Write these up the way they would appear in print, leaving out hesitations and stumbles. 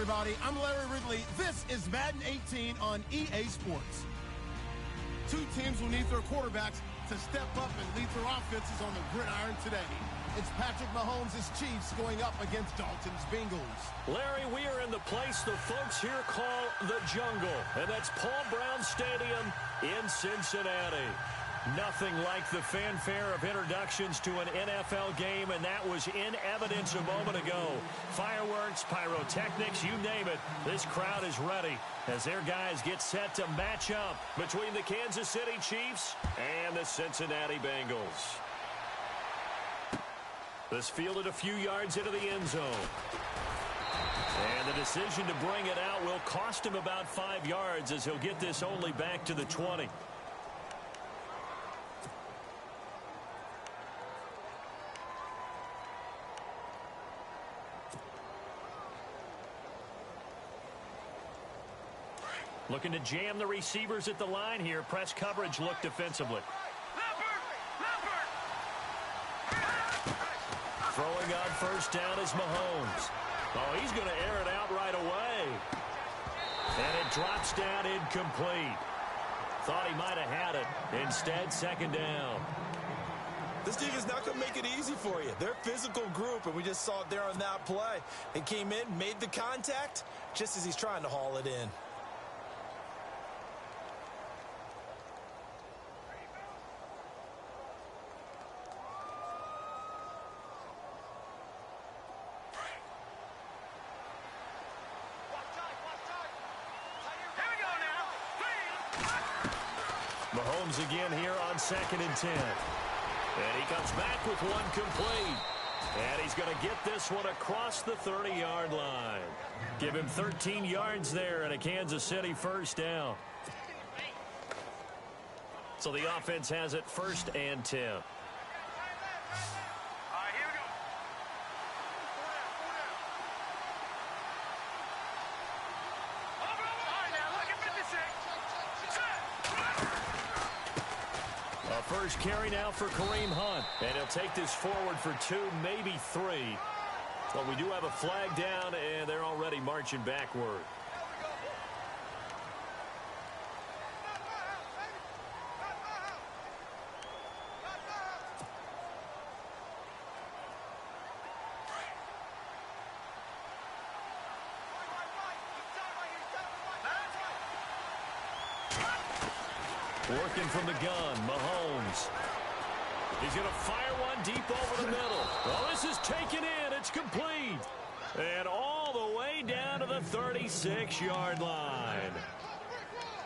everybody. I'm Larry Ridley. This is Madden 18 on EA Sports. Two teams will need their quarterbacks to step up and lead their offenses on the gridiron today. It's Patrick Mahomes' Chiefs going up against Dalton's Bengals. Larry, we are in the place the folks here call the Jungle, and that's Paul Brown Stadium in Cincinnati. Nothing like the fanfare of introductions to an NFL game, and that was in evidence a moment ago. Fireworks, pyrotechnics, you name it. This crowd is ready as their guys get set to match up between the Kansas City Chiefs and the Cincinnati Bengals. This fielded a few yards into the end zone. And the decision to bring it out will cost him about 5 yards as he'll get this only back to the 20. Looking to jam the receivers at the line here. Press coverage look defensively. Throwing on first down is Mahomes. Oh, he's going to air it out right away. And it drops down incomplete. Thought he might have had it. Instead, second down. This team is not going to make it easy for you. They're a physical group, and we just saw it there on that play. They came in, made the contact, just as he's trying to haul it in. Mahomes again here on 2nd and 10. And he comes back with one complete. And he's going to get this one across the 30-yard line. Give him 13 yards there and a Kansas City first down. So the offense has it 1st and 10. First carry now for Kareem Hunt. And he'll take this forward for 2, maybe 3. But we do have a flag down, and they're already marching backward. Working from the gun, Mahomes. He's going to fire one deep over the middle. Well, this is taken in. It's complete. And all the way down to the 36-yard line.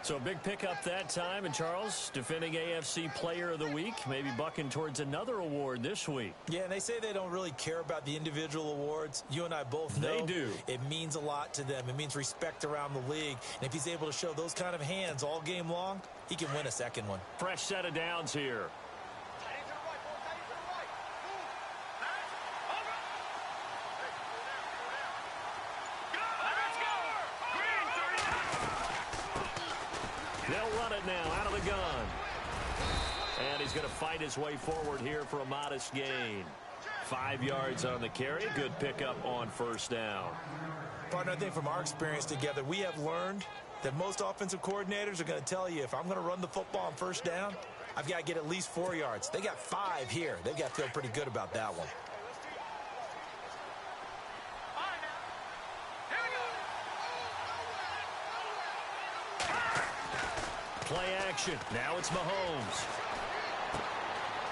So a big pickup that time. And Charles, defending AFC Player of the Week, maybe bucking towards another award this week. Yeah, and they say they don't really care about the individual awards. You and I both know. They do. It means a lot to them. It means respect around the league. And if he's able to show those kind of hands all game long, he can win a second one. Fresh set of downs here. They'll run it now out of the gun. And he's going to fight his way forward here for a modest gain. 5 yards on the carry. Good pickup on first down. Partner, I think from our experience together, we have learned that most offensive coordinators are going to tell you, if I'm going to run the football on first down, I've got to get at least 4 yards. They got 5 here. They've got to feel pretty good about that one. Play action. Now it's Mahomes.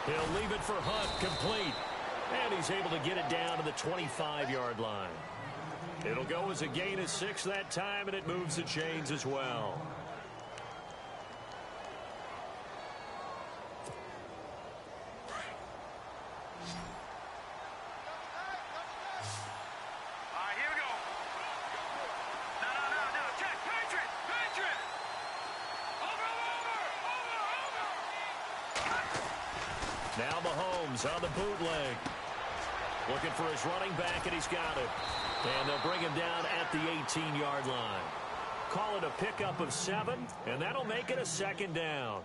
He'll leave it for Hunt, complete. And he's able to get it down to the 25-yard line. It'll go as a gain of 6 that time, and it moves the chains as well. Now Mahomes on the bootleg. Looking for his running back, and he's got it. And they'll bring him down at the 18-yard line. Call it a pickup of 7, and that'll make it a second down.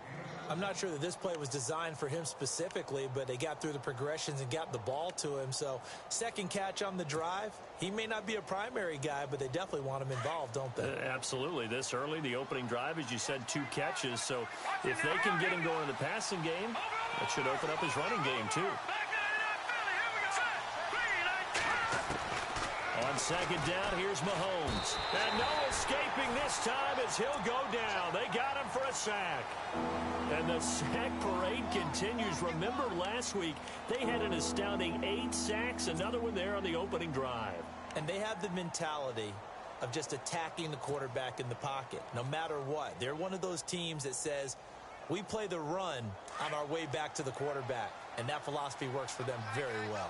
I'm not sure that this play was designed for him specifically, but they got through the progressions and got the ball to him. So second catch on the drive. He may not be a primary guy, but they definitely want him involved, don't they? Absolutely. This early, the opening drive, as you said, 2 catches. So if they can get him going in the passing game, that should open up his running game too. On second down, here's Mahomes. And no escaping this time as he'll go down. They got him for a sack. And the sack parade continues. Remember last week, they had an astounding 8 sacks, another one there on the opening drive. And they have the mentality of just attacking the quarterback in the pocket, no matter what. They're one of those teams that says, we play the run on our way back to the quarterback. And that philosophy works for them very well.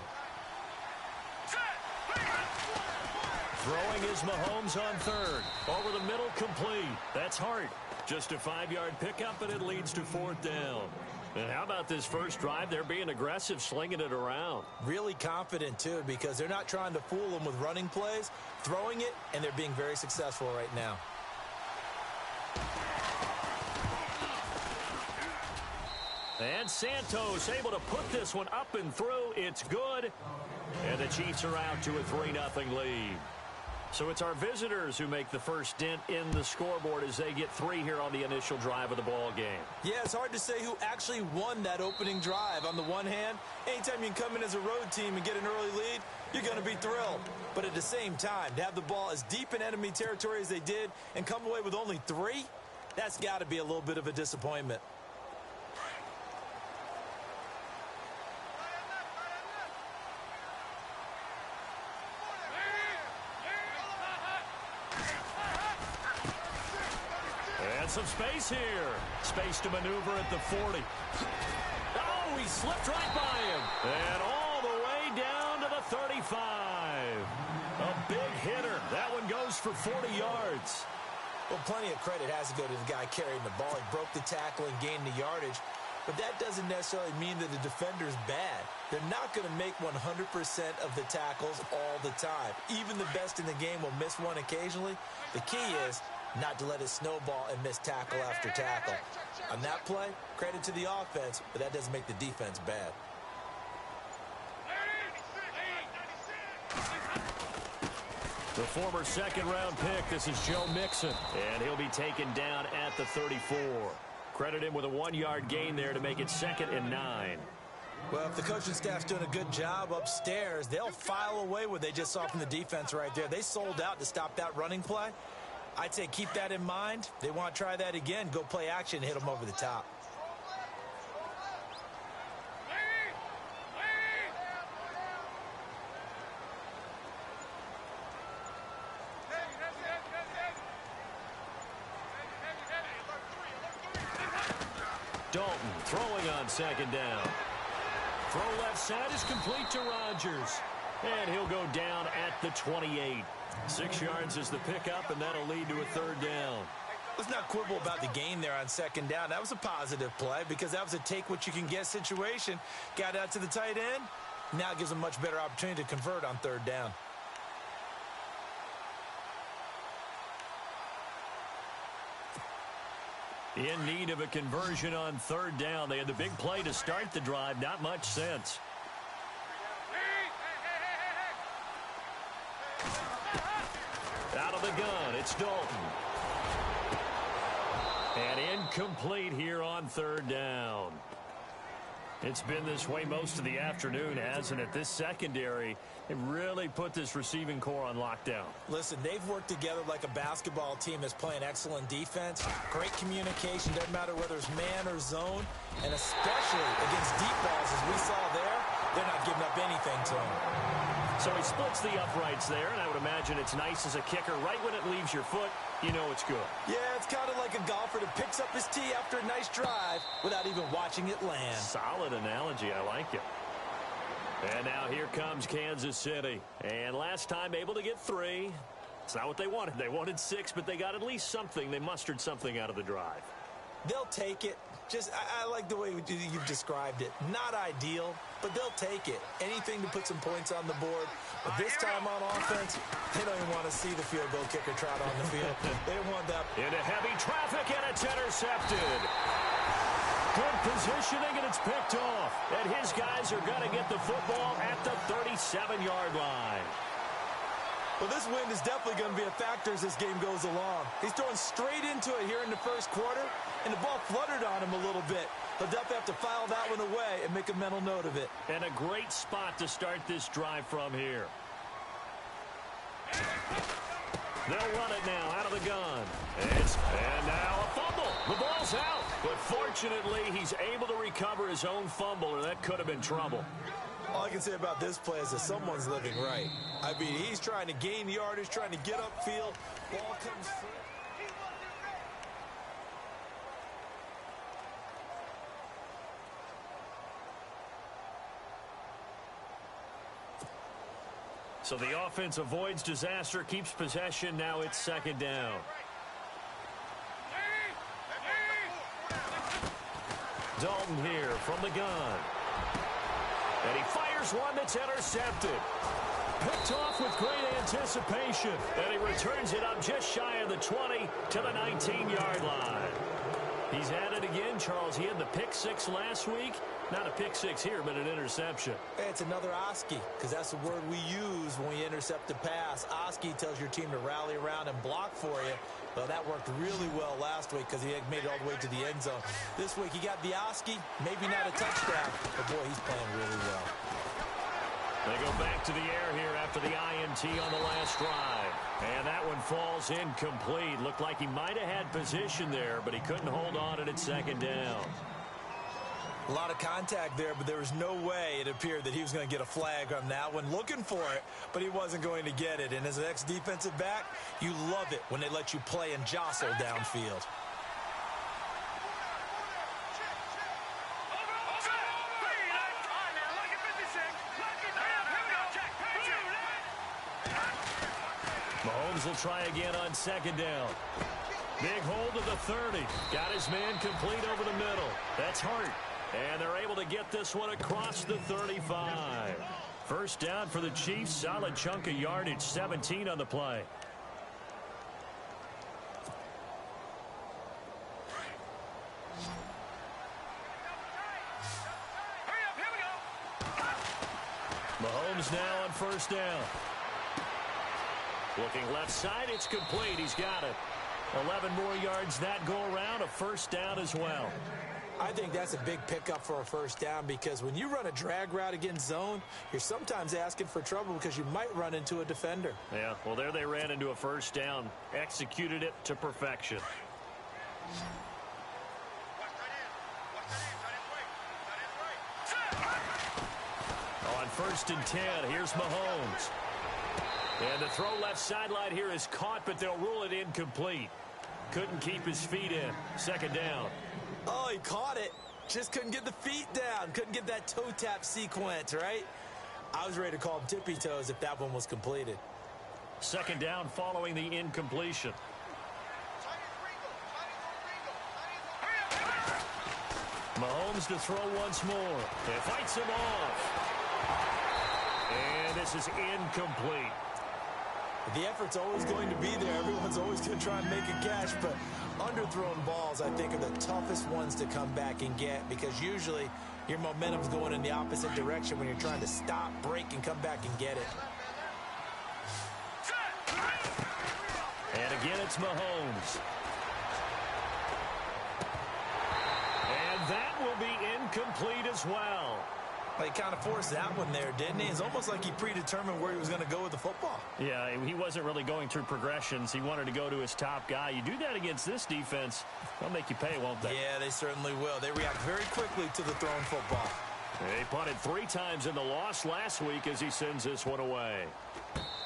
Throwing is Mahomes on third. Over the middle, complete. That's Hart. Just a 5-yard pickup, and it leads to 4th down. And how about this first drive? They're being aggressive, slinging it around. Really confident, too, because they're not trying to fool them with running plays, throwing it, and they're being very successful right now. And Santos able to put this one up and through. It's good. And the Chiefs are out to a 3-0 lead. So it's our visitors who make the first dent in the scoreboard as they get 3 here on the initial drive of the ball game. Yeah, it's hard to say who actually won that opening drive. On the one hand, anytime you can come in as a road team and get an early lead, you're going to be thrilled. But at the same time, to have the ball as deep in enemy territory as they did and come away with only 3, that's got to be a little bit of a disappointment. Some space here. Space to maneuver at the 40. Oh, he slipped right by him. And all the way down to the 35. A big hitter. That one goes for 40 yards. Well, plenty of credit has to go to the guy carrying the ball. He broke the tackle and gained the yardage. But that doesn't necessarily mean that the defender's bad. They're not going to make 100% of the tackles all the time. Even the best in the game will miss one occasionally. The key is not to let it snowball and miss tackle after tackle. On that play, credit to the offense, but that doesn't make the defense bad. The former second-round pick, this is Joe Mixon, and he'll be taken down at the 34. Credit him with a 1-yard gain there to make it 2nd and 9. Well, if the coaching staff's doing a good job upstairs, they'll file away what they just saw from the defense right there. They sold out to stop that running play. I'd say keep that in mind. They want to try that again. Go play action and hit them over the top. Dalton throwing on 2nd down. Throw left side is complete to Rodgers. And he'll go down at the 28. 6 yards is the pickup, and that'll lead to a 3rd down. Let's not quibble about the gain there on 2nd down. That was a positive play because that was a take-what-you-can-get situation. Got out to the tight end. Now it gives them a much better opportunity to convert on 3rd down. In need of a conversion on 3rd down. They had the big play to start the drive. Not much sense. Out of the gun, it's Dalton. And incomplete here on 3rd down. It's been this way most of the afternoon, hasn't it? This secondary, it really put this receiving core on lockdown. Listen, they've worked together like a basketball team that's playing excellent defense. Great communication, doesn't matter whether it's man or zone. And especially against deep balls, as we saw there, they're not giving up anything to them. So he splits the uprights there, and I would imagine it's nice as a kicker. Right when it leaves your foot, you know it's good. Yeah, it's kind of like a golfer that picks up his tee after a nice drive without even watching it land. Solid analogy. I like it. And now here comes Kansas City. And last time able to get 3. It's not what they wanted. They wanted 6, but they got at least something. They mustered something out of the drive. They'll take it. I like the way you've described it. Not ideal, but they'll take it. Anything to put some points on the board. But this time on offense, they don't even want to see the field goal kicker trot on the field. They want that. Into heavy traffic, and it's intercepted. Good positioning, and it's picked off. And his guys are going to get the football at the 37-yard line. Well, this wind is definitely going to be a factor as this game goes along. He's throwing straight into it here in the first quarter, and the ball fluttered on him a little bit. He'll definitely have to file that one away and make a mental note of it. And a great spot to start this drive from here. They'll run it now out of the gun. And now a fumble. The ball's out. But fortunately, he's able to recover his own fumble, or that could have been trouble. All I can say about this play is that someone's living right. I mean, he's trying to gain yardage, trying to get upfield. Ball comes through. So the offense avoids disaster, keeps possession. Now it's second down. Dalton here from the gun. And he fires one that's intercepted. Picked off with great anticipation. And he returns it up just shy of the 20 to the 19-yard line. He's at it again, Charles. He had the pick six last week. Not a pick six here, but an interception. Hey, it's another Oski, because that's the word we use when we intercept the pass. Oski tells your team to rally around and block for you. Well, that worked really well last week because he had made it all the way to the end zone. This week, he got the Oski, maybe not a touchdown, but boy, he's playing really well. They go back to the air here after the INT on the last drive. And that one falls incomplete. Looked like he might have had position there, but he couldn't hold on at second down. A lot of contact there, but there was no way it appeared that he was going to get a flag on that one. Looking for it, but he wasn't going to get it. And as an ex-defensive back, you love it when they let you play and jostle downfield. Mahomes will try again on second down. Big hold of the 30. Got his man complete over the middle. That's Hart. And they're able to get this one across the 35. First down for the Chiefs. Solid chunk of yardage. 17 on the play. Mahomes now on first down. Looking left side, it's complete. He's got it. 11 more yards that go around, a first down as well. I think that's a big pickup for a first down because when you run a drag route against zone, you're sometimes asking for trouble because you might run into a defender. Yeah, well, there they ran into a first down, executed it to perfection. On first and 10, here's Mahomes. And the throw left sideline here is caught, but they'll rule it incomplete. Couldn't keep his feet in. Second down. Oh, he caught it. Just couldn't get the feet down. Couldn't get that toe tap sequence, right? I was ready to call him tippy toes if that one was completed. Second down following the incompletion. Mahomes to throw once more. It fights him off. And this is incomplete. The effort's always going to be there. Everyone's always going to try and make a catch, but underthrown balls, I think, are the toughest ones to come back and get because usually your momentum's going in the opposite direction when you're trying to stop, break, and come back and get it. And again, it's Mahomes. And that will be incomplete as well. Well, he kind of forced that one there, didn't he? It's almost like he predetermined where he was going to go with the football. Yeah, he wasn't really going through progressions. He wanted to go to his top guy. You do that against this defense, they'll make you pay, won't they? Yeah, they certainly will. They react very quickly to the thrown football. They punted 3 times in the loss last week as he sends this one away.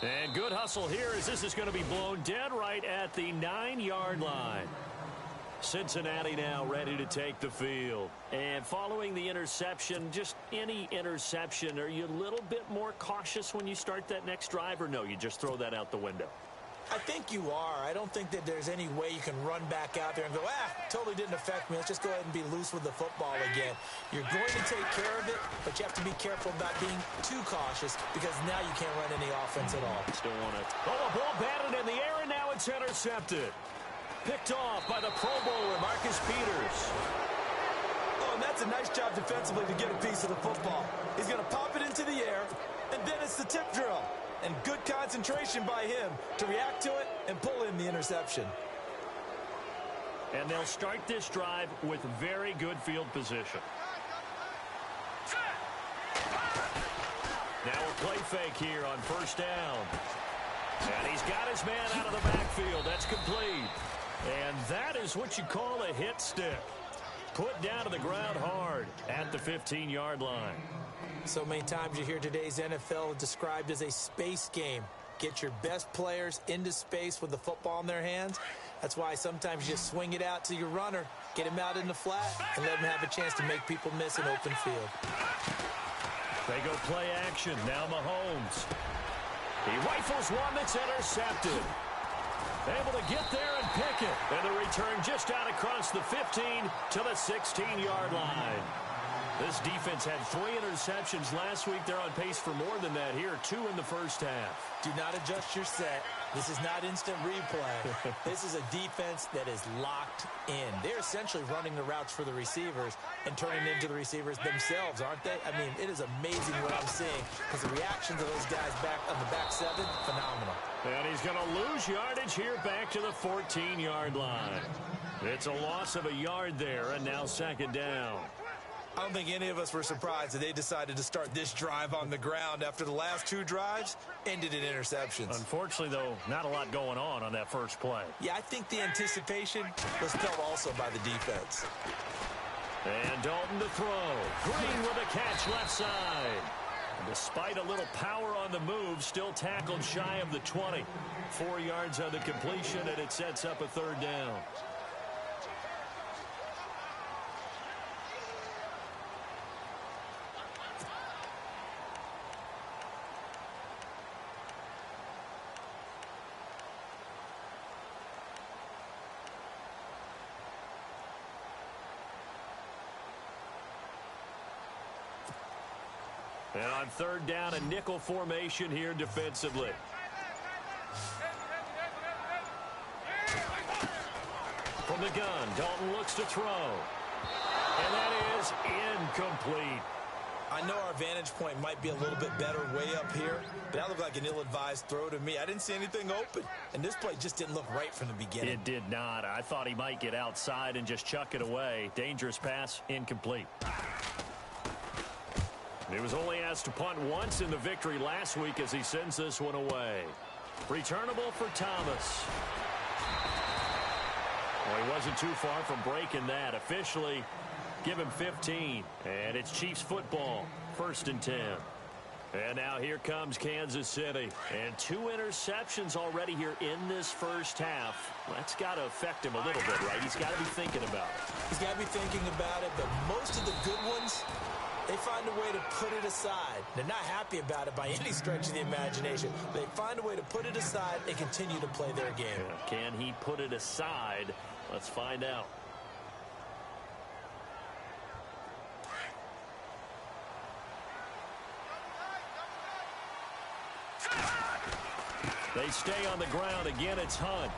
And good hustle here as this is going to be blown dead right at the 9-yard line. Cincinnati now ready to take the field. And following the interception, just any interception, are you a little bit more cautious when you start that next drive, or no, you just throw that out the window? I think you are. I don't think that there's any way you can run back out there and go, totally didn't affect me. Let's just go ahead and be loose with the football again. You're going to take care of it, but you have to be careful about being too cautious because now you can't run any offense at all. Still want it. Oh, a ball batted in the air, and now it's intercepted. Picked off by the Pro Bowler, Marcus Peters. and that's a nice job defensively to get a piece of the football. He's going to pop it into the air, and then it's the tip drill. And good concentration by him to react to it and pull in the interception. And they'll start this drive with very good field position. Now a play fake here on first down. And he's got his man out of the backfield. That's complete. And that is what you call a hit stick. Put down to the ground hard at the 15-yard line. So many times you hear today's NFL described as a space game. Get your best players into space with the football in their hands. That's why sometimes you just swing it out to your runner, get him out in the flat, and let him have a chance to make people miss an open field. They go play action. Now Mahomes. He rifles one that's intercepted. Able to get there and pick it. And the return just out across the 15 to the 16-yard line. This defense had 3 interceptions last week. They're on pace for more than that here. 2 in the first half. Do not adjust your set. This is not instant replay. This is a defense that is locked in. They're essentially running the routes for the receivers and turning into the receivers themselves, aren't they? I mean, it is amazing what I'm seeing because the reactions of those guys back on the back 7, phenomenal. And he's going to lose yardage here back to the 14-yard line. It's a loss of a yard there, and now second down. I don't think any of us were surprised that they decided to start this drive on the ground after the last 2 drives ended in interceptions. Unfortunately, though, not a lot going on that first play. Yeah, I think the anticipation was felt also by the defense. And Dalton to throw. Green with a catch left side. And despite a little power on the move, still tackled shy of the 20. 4 yards on the completion, and it sets up a third down. And on third down, a nickel formation here defensively. From the gun, Dalton looks to throw. And that is incomplete. I know our vantage point might be a little bit better way up here, but that looked like an ill-advised throw to me. I didn't see anything open, and this play just didn't look right from the beginning. It did not. I thought he might get outside and just chuck it away. Dangerous pass, incomplete. He was only asked to punt once in the victory last week as he sends this one away. Returnable for Thomas. Well, he wasn't too far from breaking that. Officially, give him 15. And it's Chiefs football, 1st and 10. And now here comes Kansas City. And 2 interceptions already here in this first half. That's got to affect him a little bit, right? He's got to be thinking about it. He's got to be thinking about it, but most of the good ones, they find a way to put it aside. They're not happy about it by any stretch of the imagination. They find a way to put it aside and continue to play their game. Can he put it aside? Let's find out. They stay on the ground. Again, it's Hunt.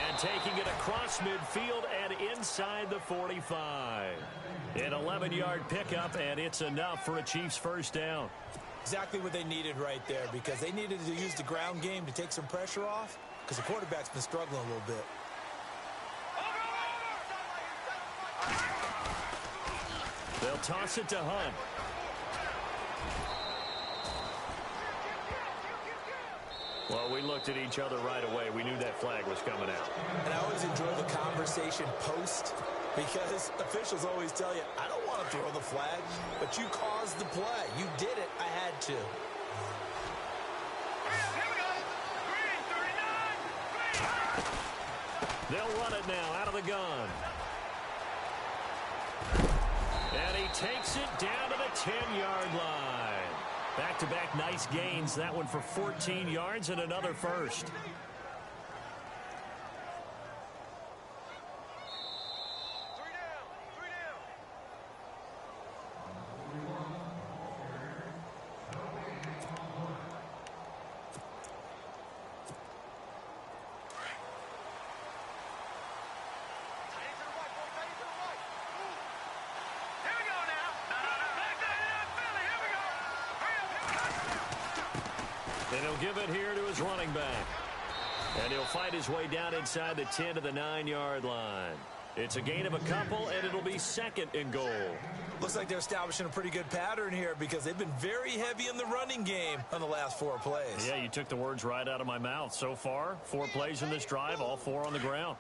And taking it across midfield and inside the 45. An 11-yard pickup, and it's enough for a Chiefs first down. Exactly what they needed right there, because they needed to use the ground game to take some pressure off, because the quarterback's been struggling a little bit. They'll toss it to Hunt. Well, we looked at each other right away. We knew that flag was coming out. And I always enjoy the conversation post, because officials always tell you, I don't want to throw the flag, but you caused the play. You did it. I had to. They'll run it now out of the gun. And he takes it down to the 10-yard line. Back-to-back nice gains. That one for 14 yards and another first. give it here to his running back. And he'll fight his way down inside the 10 to the 9-yard line. It's a gain of a couple, and it'll be second and goal. Looks like they're establishing a pretty good pattern here because they've been very heavy in the running game on the last 4 plays. Yeah, you took the words right out of my mouth. So far, 4 plays in this drive, all 4 on the ground.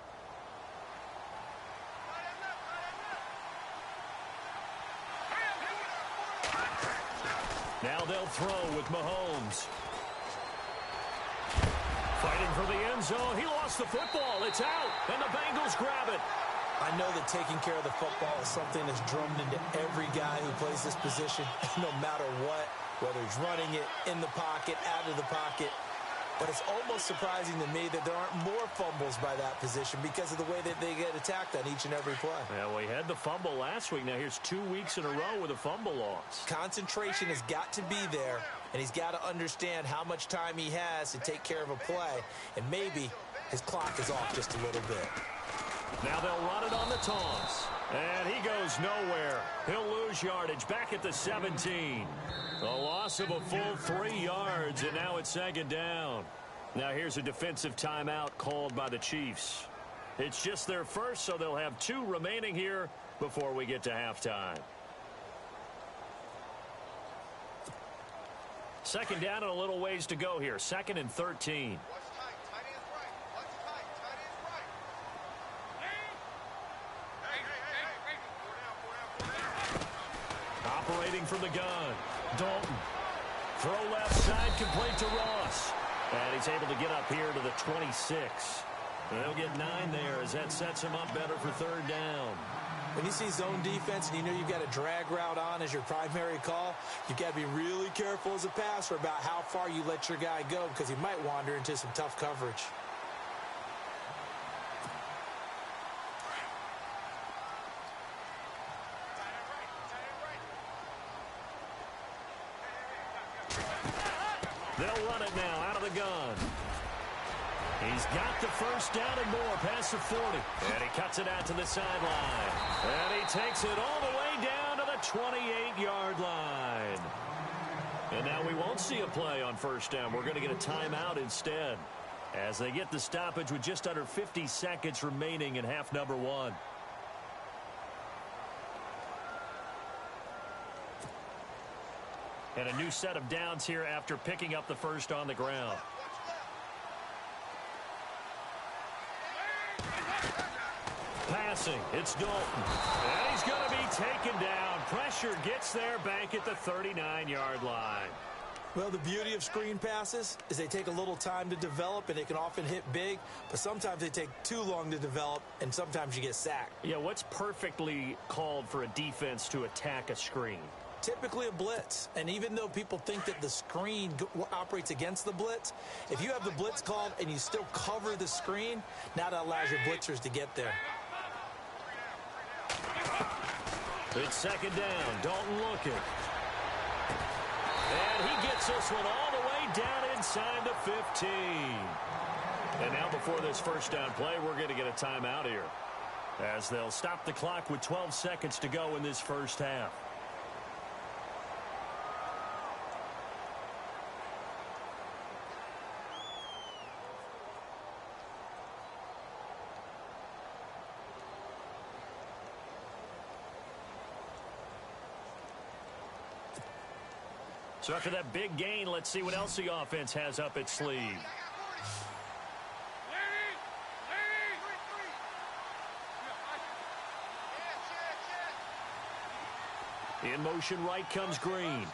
Now they'll throw with Mahomes. Fighting for the end zone. He lost the football. It's out, and the Bengals grab it. I know that taking care of the football is something that's drummed into every guy who plays this position, no matter what, whether he's running it, in the pocket, out of the pocket. But it's almost surprising to me that there aren't more fumbles by that position because of the way that they get attacked on each and every play. Yeah, we had the fumble last week. Now here's 2 weeks in a row with a fumble loss. Concentration has got to be there, and he's got to understand how much time he has to take care of a play, and maybe his clock is off just a little bit. Now they'll run it on the toss. And he goes nowhere. He'll lose yardage back at the 17. A loss of a full 3 yards, and now it's second down. Now here's a defensive timeout called by the Chiefs. It's just their first, so they'll have 2 remaining here before we get to halftime. Second down and a little ways to go here. 2nd and 13. Operating from the gun. Dalton. Throw left side, complete to Ross. And he's able to get up here to the 26. They'll get 9 there as that sets him up better for 3rd down. When you see zone defense and you know you've got a drag route on as your primary call, you've got to be really careful as a passer about how far you let your guy go because he might wander into some tough coverage. They'll run it now out of the gun. He's got the first down and more past the 40. And he cuts it out to the sideline. And he takes it all the way down to the 28-yard line. And now we won't see a play on first down. We're going to get a timeout instead as they get the stoppage with just under 50 seconds remaining in half number 1. And a new set of downs here after picking up the first on the ground. Passing, it's Dalton. And he's going to be taken down. Pressure gets there back at the 39-yard line. Well, the beauty of screen passes is they take a little time to develop, and they can often hit big, but sometimes they take too long to develop, and sometimes you get sacked. Yeah, what's perfectly called for a defense to attack a screen? Typically a blitz, and even though people think that the screen operates against the blitz, if you have the blitz called and you still cover the screen, now that allows your blitzers to get there. It's second down. Dalton looking. And he gets this one all the way down inside the 15. And now before this first down play, we're going to get a timeout here as they'll stop the clock with 12 seconds to go in this first half. So after that big gain, let's see what else the offense has up its sleeve. In motion right comes Green.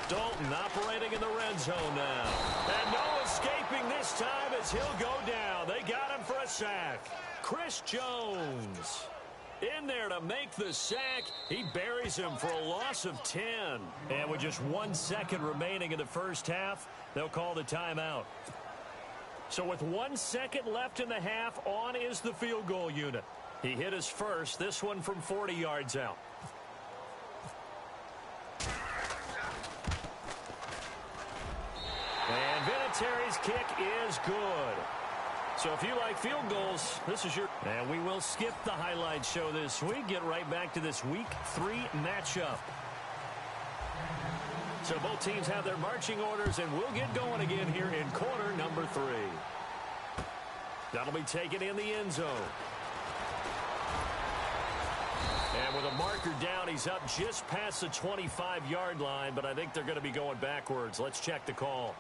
Dalton operating in the red zone now. And no escaping this time as he'll go down. They got him for a sack. Chris Jones in there to make the sack. He buries him for a loss of 10. And with just 1 second remaining in the first half, they'll call the timeout. So with 1 second left in the half, on is the field goal unit. He hit his first, this one from 40 yards out. And Vinatieri's kick is good. So if you like field goals, this is your... And we will skip the highlight show this week. Get right back to this Week 3 matchup. So both teams have their marching orders, and we'll get going again here in quarter number 3. That'll be taken in the end zone. And with a marker down, he's up just past the 25-yard line, but I think they're going to be going backwards. Let's check the call.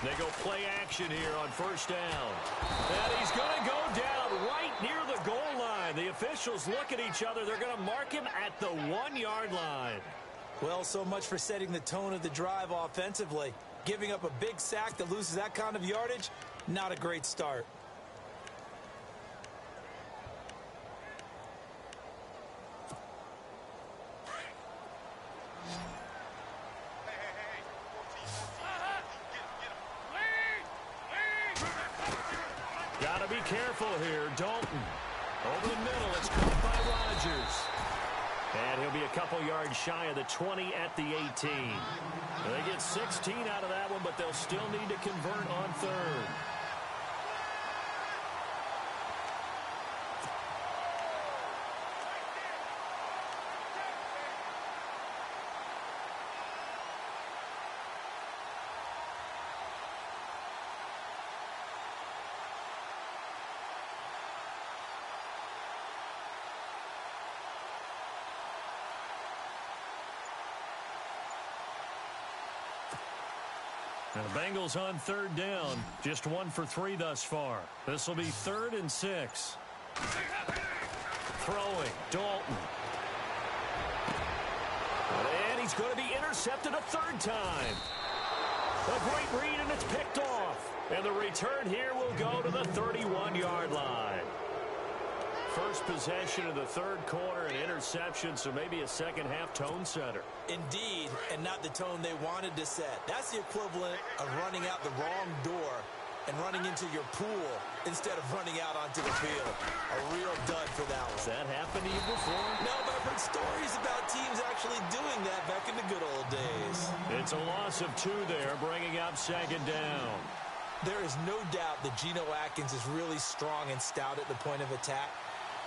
They go play action here on first down. And he's going to go down right near the goal line. The officials look at each other. They're going to mark him at the 1-yard line. Well, so much for setting the tone of the drive offensively. Giving up a big sack that loses that kind of yardage, not a great start. Gotta be careful here. Dalton over the middle. It's caught by Rodgers. And he'll be a couple yards shy of the 20 at the 18. They get 16 out of that one, but they'll still need to convert on third. And the Bengals on third down. Just 1 for 3 thus far. This will be 3rd and 6. Throwing. Dalton. And he's going to be intercepted a 3rd time. A great read, and it's picked off. And the return here will go to the 31-yard line. First possession of the 3rd quarter, an interception, so maybe a second-half tone setter. Indeed, and not the tone they wanted to set. That's the equivalent of running out the wrong door and running into your pool instead of running out onto the field. A real dud for that one. Has that happened to you before? No, but I've heard stories about teams actually doing that back in the good old days. It's a loss of 2 there, bringing up 2nd down. There is no doubt that Geno Atkins is really strong and stout at the point of attack.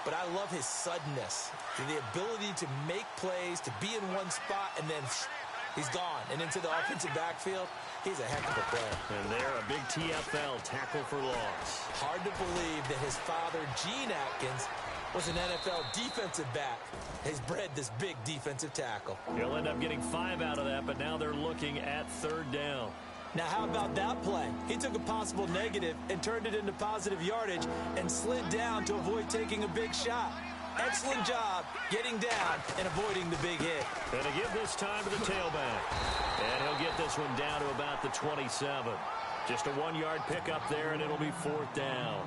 But I love his suddenness, the ability to make plays, to be in one spot, and then he's gone. And into the offensive backfield, he's a heck of a player. And there, a big TFL, tackle for loss. Hard to believe that his father, Gene Atkins, was an NFL defensive back. He's bred this big defensive tackle. He'll end up getting 5 out of that, but now they're looking at 3rd down. Now, how about that play? He took a possible negative and turned it into positive yardage and slid down to avoid taking a big shot. Excellent job getting down and avoiding the big hit. And to give this time to the tailback. And he'll get this one down to about the 27. Just a 1-yard pickup there, and it'll be 4th down.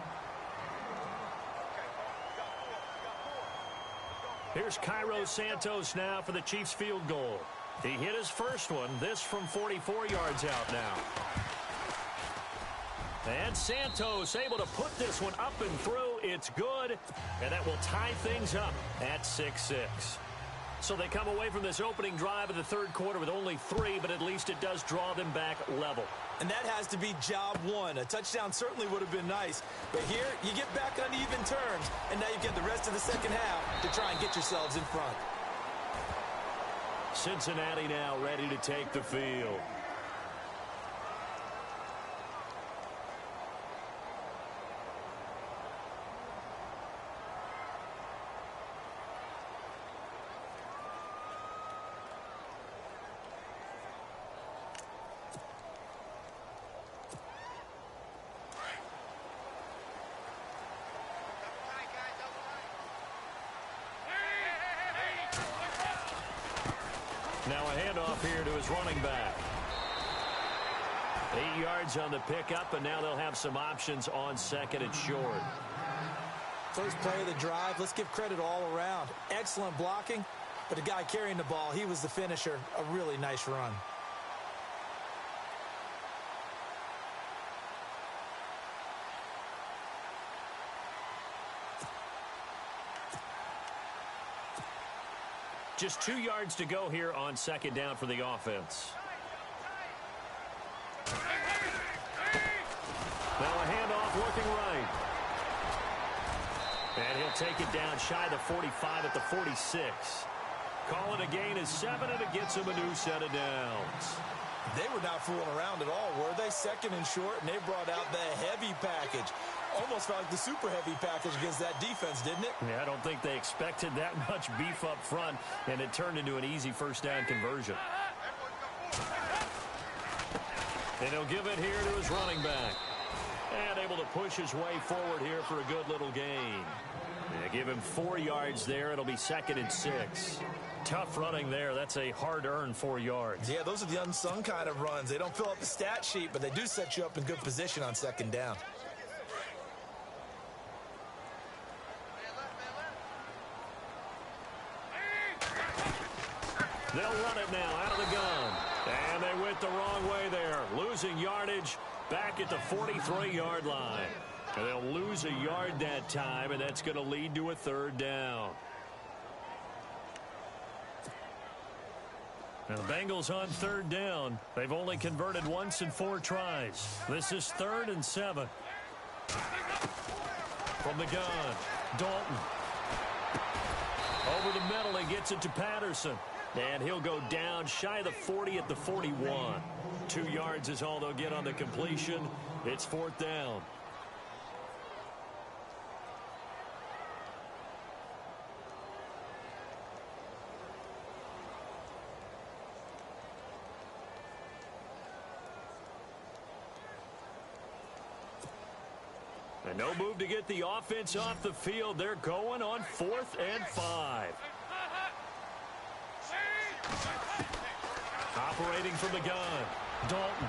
Here's Cairo Santos now for the Chiefs field goal. He hit his first one, this from 44 yards out now. And Santos able to put this one up and through. It's good, and that will tie things up at 6-6. So they come away from this opening drive of the 3rd quarter with only 3, but at least it does draw them back level. And that has to be job 1. A touchdown certainly would have been nice. But here, you get back on even terms, and now you get the rest of the second half to try and get yourselves in front. Cincinnati now ready to take the field. Now a handoff here to his running back. 8 yards on the pickup, and now they'll have some options on 2nd and short. First play of the drive, let's give credit all around. Excellent blocking, but the guy carrying the ball, he was the finisher. A really nice run. Just 2 yards to go here on second down for the offense. Now a handoff looking right. And he'll take it down shy of the 45 at the 46. Call it a gain of 7, and it gets him a new set of downs. They were not fooling around at all, were they? Second and short, and they brought out the heavy package. Almost felt like the super heavy package against that defense, didn't it? Yeah, I don't think they expected that much beef up front, and it turned into an easy first down conversion. And he'll give it here to his running back. And able to push his way forward here for a good little gain. Yeah, give him 4 yards there. It'll be 2nd and 6. Tough running there. That's a hard-earned 4 yards. Yeah, those are the unsung kind of runs. They don't fill up the stat sheet, but they do set you up in good position on second down. They'll run it now out of the gun. And they went the wrong way there. Losing yardage back at the 43-yard line. And they'll lose a yard that time, and that's going to lead to a 3rd down. Now the Bengals on 3rd down. They've only converted once in 4 tries. This is 3rd and 7. From the gun, Dalton. Over the middle, he gets it to Patterson. And he'll go down shy of the 40 at the 41. 2 yards is all they'll get on the completion. It's 4th down. And no move to get the offense off the field. They're going on 4th and 5. Operating from the gun, Dalton.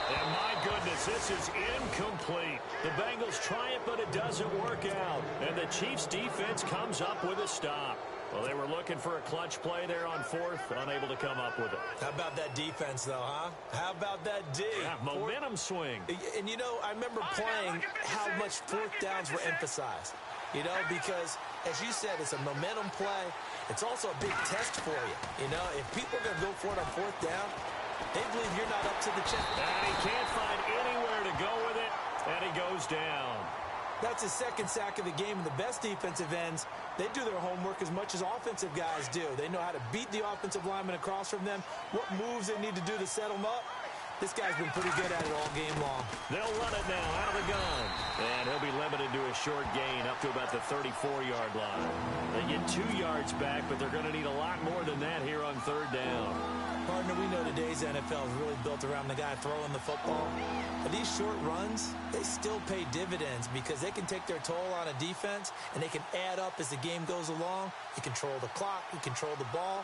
And my goodness, this is incomplete. The Bengals try it, but it doesn't work out. And the Chiefs defense comes up with a stop. Well, they were looking for a clutch play there on 4th, unable to come up with it. How about that defense, though, huh? How about that D? Yeah, momentum swing. And, you know, I remember playing how much 4th downs were emphasized. You know, because, as you said, it's a momentum play. It's also a big test for you. You know, if people are going to go for it on 4th down, they believe you're not up to the challenge. And he can't find anywhere to go with it, and he goes down. That's his 2nd sack of the game, and the best defensive ends, they do their homework as much as offensive guys do. They know how to beat the offensive lineman across from them, what moves they need to do to set them up. This guy's been pretty good at it all game long. They'll run it now out of the gun. And he'll be limited to a short gain up to about the 34-yard line. They get 2 yards back, but they're going to need a lot more than that here on 3rd down. Partner, we know today's NFL is really built around the guy throwing the football. But these short runs, they still pay dividends because they can take their toll on a defense, and they can add up as the game goes along. You control the clock, you control the ball.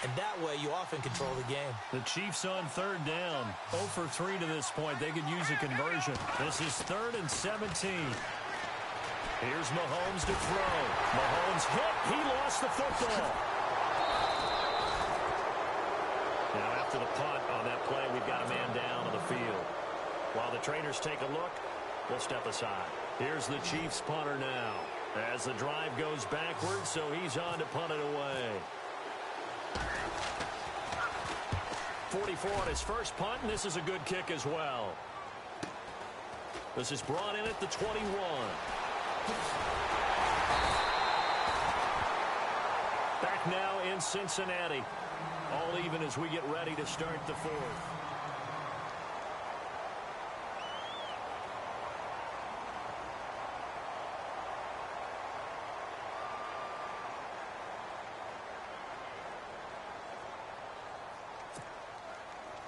And that way, you often control the game. The Chiefs on 3rd down. 0 for 3 to this point. They could use a conversion. This is 3rd and 17. Here's Mahomes to throw. Mahomes hit. He lost the football. Now, after the punt on that play, we've got a man down on the field. While the trainers take a look, we'll step aside. Here's the Chiefs punter now. As the drive goes backwards, so he's on to punt it away. 44 on his first punt, and this is a good kick as well. This is brought in at the 21. Back now in Cincinnati. All even as we get ready to start the 4th.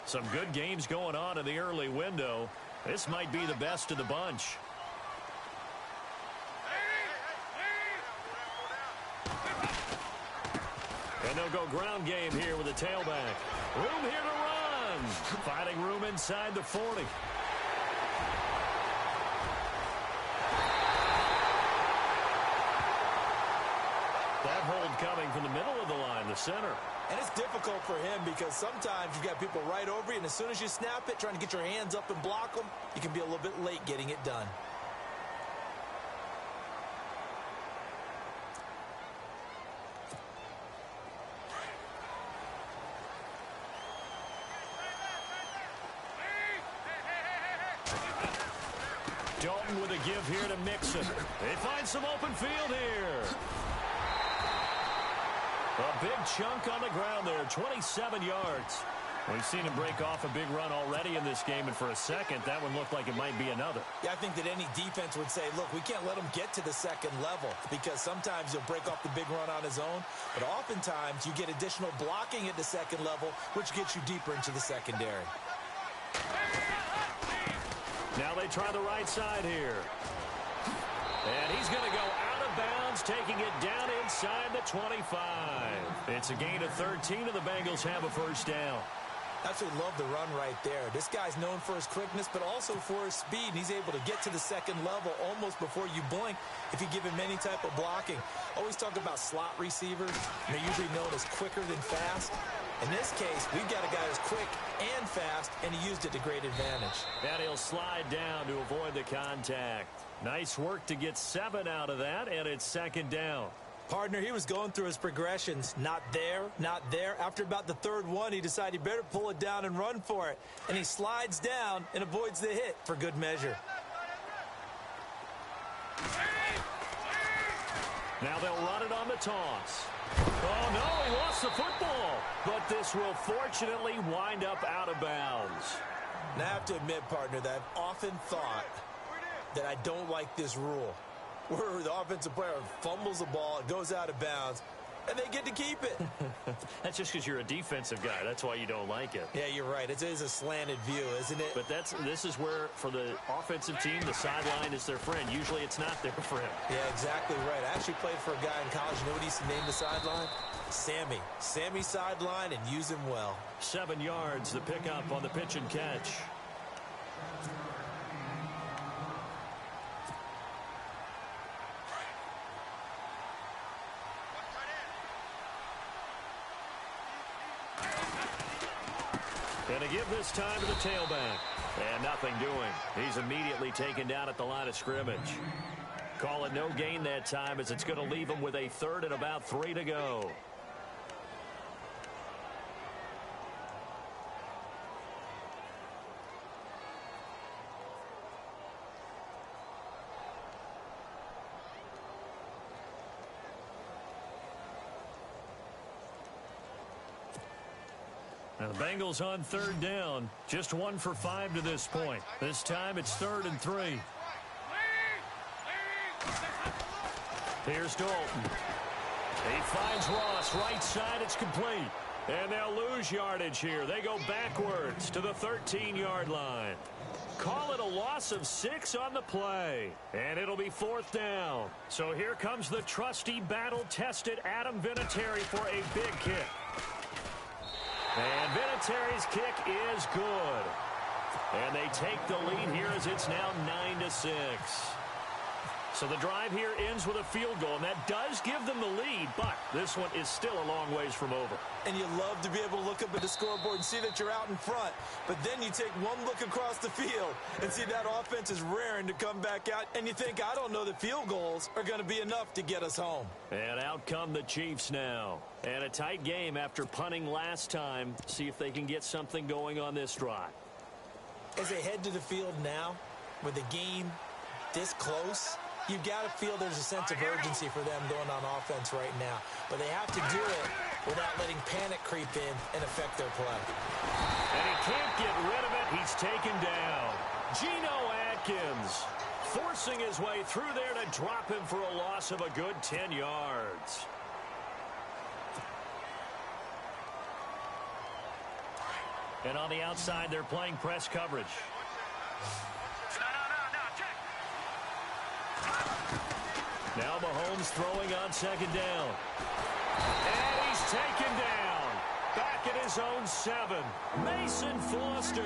Some good games going on in the early window. This might be the best of the bunch. And they'll go ground game here with a tailback. Room here to run. Finding room inside the 40. That hold coming from the middle of the line, the center. And it's difficult for him because sometimes you've got people right over you, and as soon as you snap it, trying to get your hands up and block them, you can be a little bit late getting it done. Dalton with a give here to Mixon. They find some open field here. A big chunk on the ground there, 27 yards. We've seen him break off a big run already in this game, and for a second, that one looked like it might be another. Yeah, I think that any defense would say, look, we can't let him get to the second level because sometimes he'll break off the big run on his own, but oftentimes you get additional blocking at the second level, which gets you deeper into the secondary. Now they try the right side here. And he's going to go out of bounds, taking it down inside the 25. It's a gain of 13, and the Bengals have a first down. Absolutely love the run right there. This guy's known for his quickness, but also for his speed. And he's able to get to the second level almost before you blink if you give him any type of blocking. Always talk about slot receivers. They're usually known as quicker than fast. In this case, we've got a guy who's quick and fast, and he used it to great advantage. And he'll slide down to avoid the contact. Nice work to get 7 out of that, and it's second down. Partner, he was going through his progressions. Not there, not there. After about the third one, he decided he better pull it down and run for it. And he slides down and avoids the hit for good measure. Now they'll run it on the toss. Oh, no, he lost the football. But this will fortunately wind up out of bounds. Now, I have to admit, partner, that I've often thought that I don't like this rule, where the offensive player fumbles the ball, it goes out of bounds, and they get to keep it. That's just because you're a defensive guy. That's why you don't like it. Yeah, you're right. It is a slanted view, isn't it? But this is where, for the offensive team, the sideline is their friend. Usually it's not their friend. Yeah, exactly right. I actually played for a guy in college. You know what he used to name the sideline? Sammy. Sammy sideline, and use him well. 7 yards, the pickup on the pitch and catch. And to give this time to the tailback. And nothing doing. He's immediately taken down at the line of scrimmage. Call it no gain that time, as it's going to leave him with a third and about 3 to go. Now the Bengals on third down. Just 1 for 5 to this point. This time it's 3rd and 3. Here's Dalton. He finds Ross. Right side, it's complete. And they'll lose yardage here. They go backwards to the 13-yard line. Call it a loss of 6 on the play. And it'll be 4th down. So here comes the trusty, battle-tested Adam Vinatieri for a big kick. And Vinatieri's kick is good. And they take the lead here as it's now 9-6. So the drive here ends with a field goal, and that does give them the lead, but this one is still a long ways from over. And you love to be able to look up at the scoreboard and see that you're out in front, but then you take one look across the field and see that offense is raring to come back out, and you think, I don't know that field goals are going to be enough to get us home. And out come the Chiefs now. And a tight game after punting last time. See if they can get something going on this drive. As they head to the field now, with the game this close, you've got to feel there's a sense of urgency for them going on offense right now. But they have to do it without letting panic creep in and affect their play. And he can't get rid of it. He's taken down. Geno Atkins forcing his way through there to drop him for a loss of a good 10 yards. And on the outside, they're playing press coverage. Now Mahomes throwing on 2nd down. And he's taken down. Back at his own 7. Mason Foster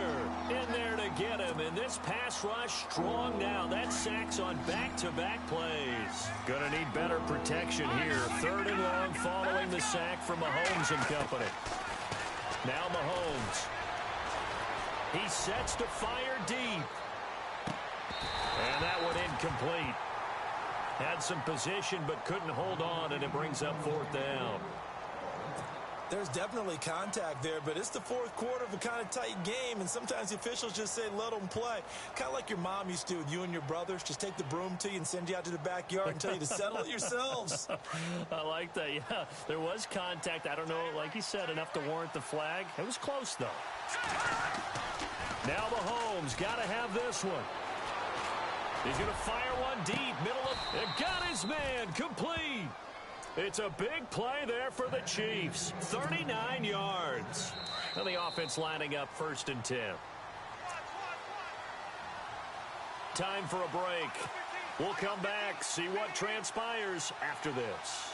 in there to get him. And this pass rush strong now. That sacks on back-to-back plays. Gonna need better protection here. 3rd and long following the sack from Mahomes and company. Now Mahomes. He sets to fire deep. And that one incomplete. Had some position but couldn't hold on, and it brings up 4th down. There's definitely contact there, but it's the fourth quarter of a kind of tight game, and sometimes the officials just say, let them play. Kind of like your mom used to with you and your brothers. Just take the broom to you and send you out to the backyard and tell you to settle it yourselves. I like that, yeah. There was contact. I don't know, like you said, enough to warrant the flag. It was close, though. Now Mahomes got to have this one. He's going to fire one deep, middle of... It got his man, complete. It's a big play there for the Chiefs. 39 yards. And the offense lining up 1st and 10. Time for a break. We'll come back, see what transpires after this.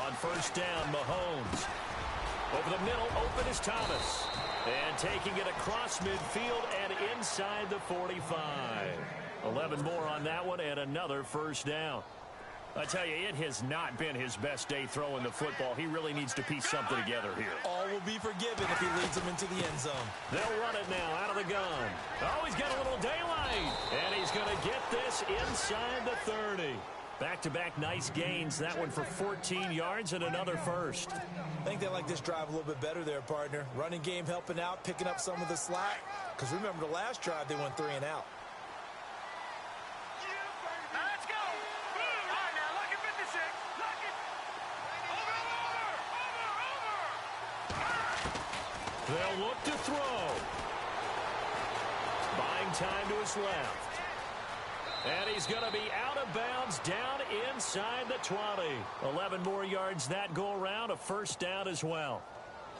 On 1st down, Mahomes. Over the middle, open is Thomas. And taking it across midfield and inside the 45. 11 more on that one and another 1st down. I tell you, it has not been his best day throwing the football. He really needs to piece something together here. All will be forgiven if he leads them into the end zone. They'll run it now out of the gun. Oh, he's got a little daylight. And he's going to get this inside the 30. Back-to-back nice gains. That one for 14 yards and another 1st. I think they like this drive a little bit better there, partner. Running game helping out, picking up some of the slack. Because remember, the last drive, they went 3 and out. Let's go. All right, now, look at 56. Look it. Over. They'll look to throw. Buying time to his left. And he's going to be out of bounds down inside the 20. 11 more yards that go around, a 1st down as well.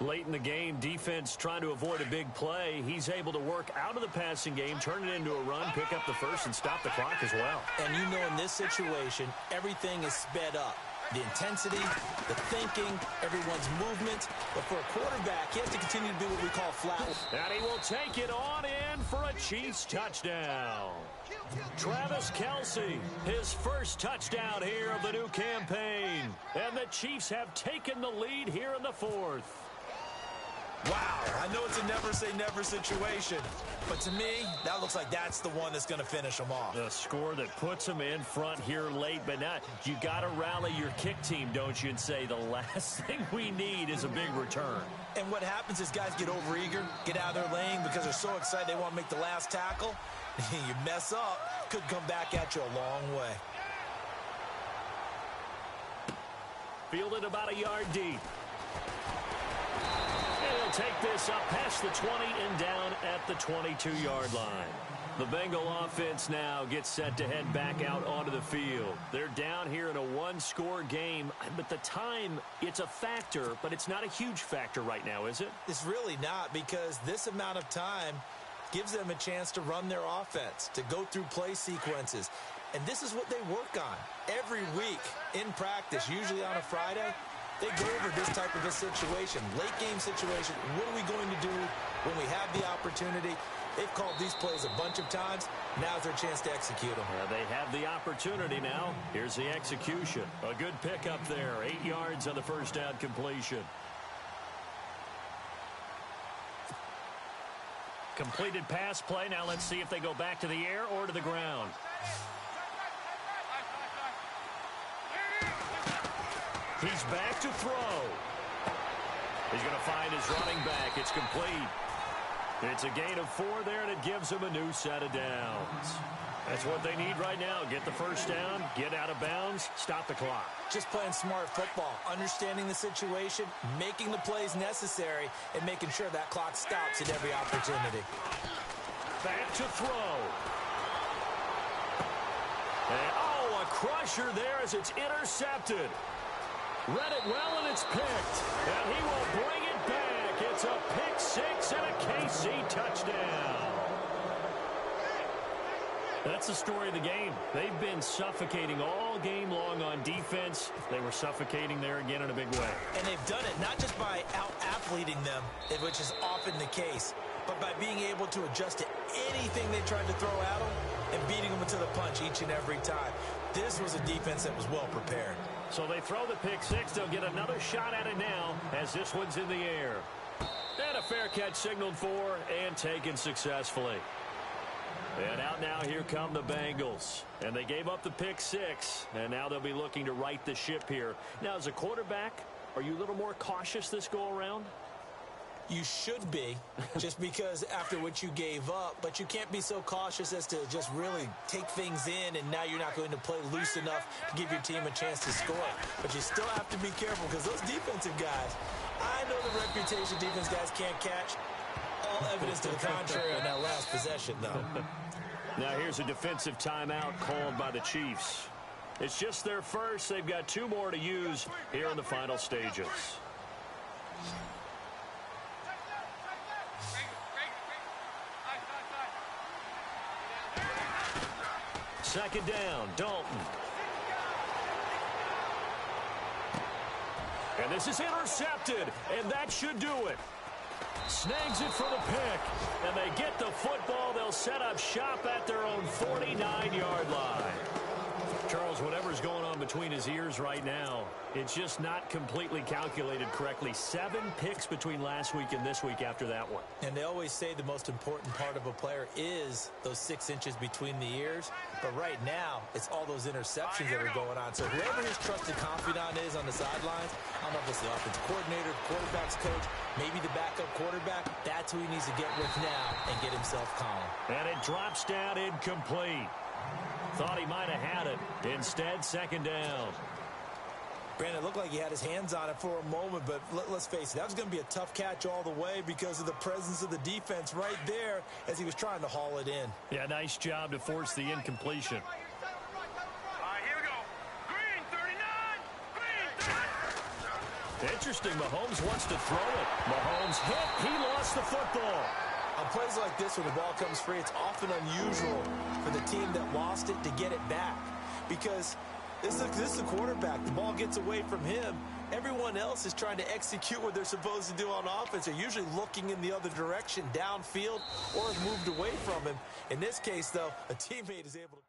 Late in the game, defense trying to avoid a big play. He's able to work out of the passing game, turn it into a run, pick up the 1st, and stop the clock as well. And you know in this situation, everything is sped up. The intensity, the thinking, everyone's movement. But for a quarterback, he has to continue to do what we call flat. And he will take it on in for a Chiefs touchdown. Travis Kelce, his 1st touchdown here of the new campaign. And the Chiefs have taken the lead here in the 4th. Wow, I know it's a never-say-never situation, but to me, that looks like that's the one that's going to finish them off. The score that puts them in front here late, but not. You got to rally your kick team, don't you, and say the last thing we need is a big return. And what happens is guys get overeager, get out of their lane because they're so excited they want to make the last tackle. You mess up, could come back at you a long way. Fielded about a yard deep. He'll take this up past the 20 and down at the 22-yard line. The Bengal offense now gets set to head back out onto the field. They're down here in a one-score game, but the time, it's a factor, but it's not a huge factor right now, is it? It's really not, because this amount of time gives them a chance to run their offense, to go through play sequences. And this is what they work on every week in practice, usually on a Friday. They go over this type of a situation, late game situation. What are we going to do when we have the opportunity? They've called these plays a bunch of times. Now's their chance to execute them. They have the opportunity now. Here's the execution. A good pickup there. 8 yards on the 1st down completion. Completed pass play. Now let's see if they go back to the air or to the ground. He's back to throw. He's going to find his running back. It's complete. It's a gain of 4 there, and it gives him a new set of downs. That's what they need right now. Get the 1st down, get out of bounds, stop the clock. Just playing smart football, understanding the situation, making the plays necessary, and making sure that clock stops at every opportunity. Back to throw. And, oh, a crusher there as it's intercepted. Read it well, and it's picked. And he will bring it back. It's a pick 6 and a KC touchdown. That's the story of the game. They've been suffocating all game long on defense. They were suffocating there again in a big way. And they've done it not just by out-athleting them, which is often the case, but by being able to adjust to anything they tried to throw at them and beating them to the punch each and every time. This was a defense that was well prepared. So they throw the pick 6. They'll get another shot at it now as this one's in the air. And a fair catch signaled for and taken successfully. And out now, here come the Bengals. And they gave up the pick 6, and now they'll be looking to right the ship here. Now, as a quarterback, are you a little more cautious this go-around? You should be, just because after what you gave up, but you can't be so cautious as to just really take things in, and now you're not going to play loose enough to give your team a chance to score. But you still have to be careful, because those defensive guys, I know the reputation defense guys can't catch. All evidence to the contrary on that last possession, though. Now here's a defensive timeout called by the Chiefs. It's just their first. They've got 2 more to use here in the final stages. Second down, Dalton. And this is intercepted, and that should do it. Snags it for the pick, and they get the football. They'll set up shop at their own 49-yard line. Charles, whatever's going on between his ears right now, it's just not completely calculated correctly. 7 picks between last week and this week after that one. And they always say the most important part of a player is those 6 inches between the ears. But right now, it's all those interceptions that are going on. So whoever his trusted confidant is on the sidelines, I don't know if it's the offensive coordinator, the quarterback's coach, maybe the backup quarterback, that's who he needs to get with now and get himself calm. And it drops down incomplete. Thought he might have had it. Instead, second down. Brandon, it looked like he had his hands on it for a moment, but let's face it, that was going to be a tough catch all the way because of the presence of the defense right there as he was trying to haul it in. Yeah, nice job to force the incompletion. All right, here we go. Green, 39. Green, 39. Interesting, Mahomes wants to throw it. Mahomes hit. He lost the football. On plays like this where the ball comes free, it's often unusual for the team that lost it to get it back because this is a quarterback. The ball gets away from him. Everyone else is trying to execute what they're supposed to do on offense. They're usually looking in the other direction, downfield, or has moved away from him. In this case, though, a teammate is able to